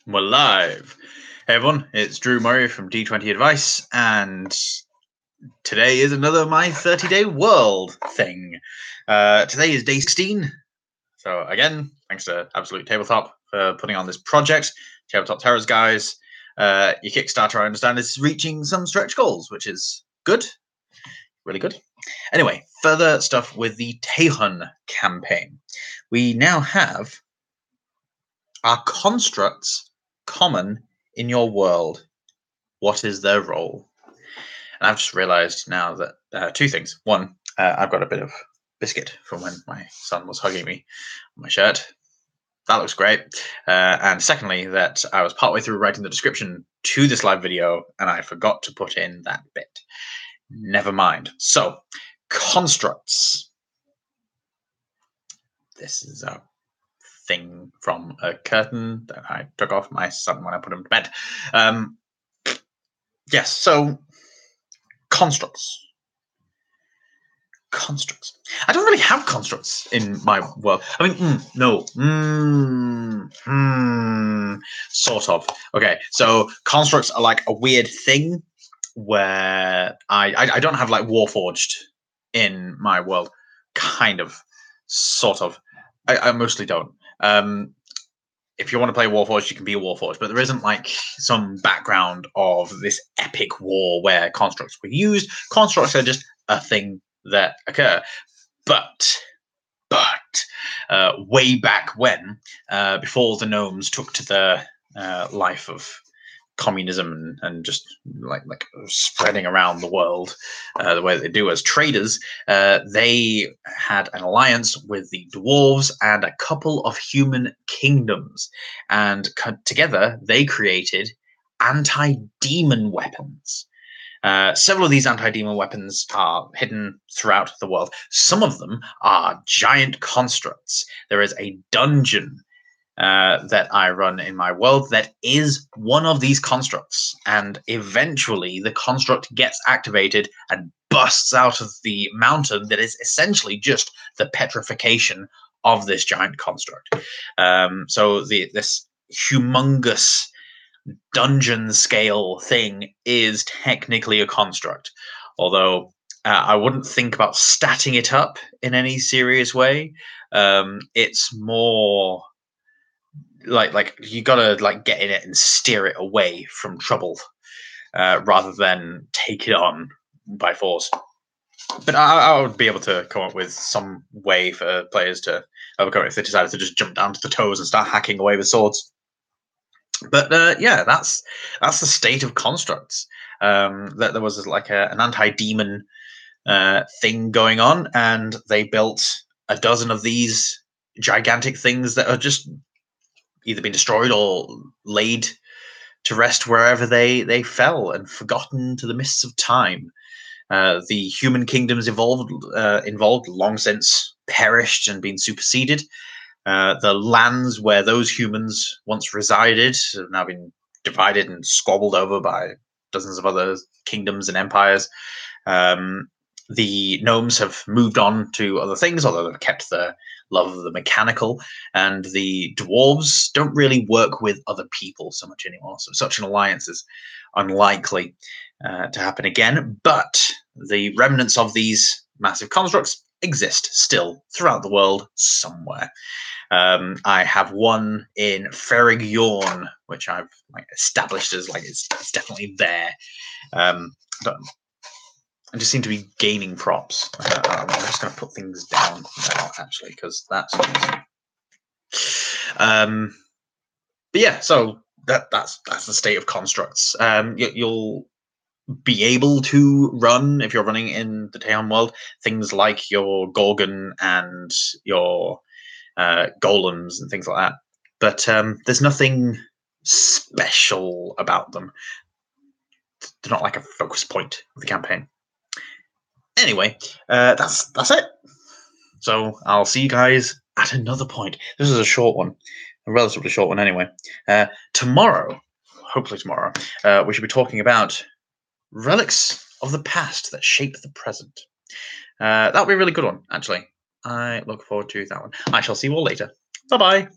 We're live. Hey everyone, it's Drew Murray from D20 Advice, and today is another My 30-Day World thing. Today is day 16. So again, thanks to Absolute Tabletop for putting on this project. Tabletop Terrors guys, your Kickstarter, I understand, is reaching some stretch goals, which is good. Really good. Anyway, further stuff with the Taihun campaign. We now have our constructs common in your world. What is their role? And I've just realized now that two things. One, I've got a bit of biscuit from when my son was hugging me on my shirt. That looks great. And secondly, that I was partway through writing the description to this live video and I forgot to put in that bit. Never mind. So, constructs. This is a thing from a curtain that I took off my son when I put him to bed. Yes, so constructs. Constructs. I don't really have constructs in my world. I mean, sort of. Okay, so constructs are like a weird thing where I don't have like Warforged in my world. Kind of, sort of. I mostly don't. If you want to play Warforged, you can be a Warforged, but there isn't like some background of this epic war where constructs were used. Constructs are just a thing that occur. But way back when, before the gnomes took to the life of communism and just like spreading around the world the way they do as traders, they had an alliance with the dwarves and a couple of human kingdoms, and together they created anti-demon weapons. Several of these anti-demon weapons are hidden throughout the world. Some of them are giant constructs. There is a dungeon that I run in my world that is one of these constructs, and eventually the construct gets activated and busts out of the mountain that is essentially just the petrification of this giant construct. So this humongous dungeon scale thing is technically a construct, although I wouldn't think about statting it up in any serious way. It's more like you gotta like get in it and steer it away from trouble rather than take it on by force. But I would be able to come up with some way for players to overcome it if they decided to just jump down to the toes and start hacking away with swords. But yeah, that's the state of constructs. That there was like an anti-demon thing going on, and they built a dozen of these gigantic things that are just either been destroyed or laid to rest wherever they fell and forgotten to the mists of time. The human kingdoms involved long since perished and been superseded. The lands where those humans once resided have now been divided and squabbled over by dozens of other kingdoms and empires. The gnomes have moved on to other things, although they've kept the love of the mechanical, and the dwarves don't really work with other people so much anymore. So such an alliance is unlikely to happen again, but the remnants of these massive constructs exist still throughout the world somewhere. I have one in Ferrig Yorn, which I've like established as like it's definitely there. I just seem to be gaining props. I'm just going to put things down now, actually, because that's amazing. But yeah, so that's the state of constructs. You'll be able to run, if you're running in the Taihun world, things like your Gorgon and your golems and things like that. But there's nothing special about them. They're not like a focus point of the campaign. Anyway, that's it. So I'll see you guys at another point. This is a short one, a relatively short one anyway. Tomorrow, hopefully tomorrow, we should be talking about relics of the past that shape the present. That'll be a really good one, actually. I look forward to that one. I shall see you all later. Bye-bye.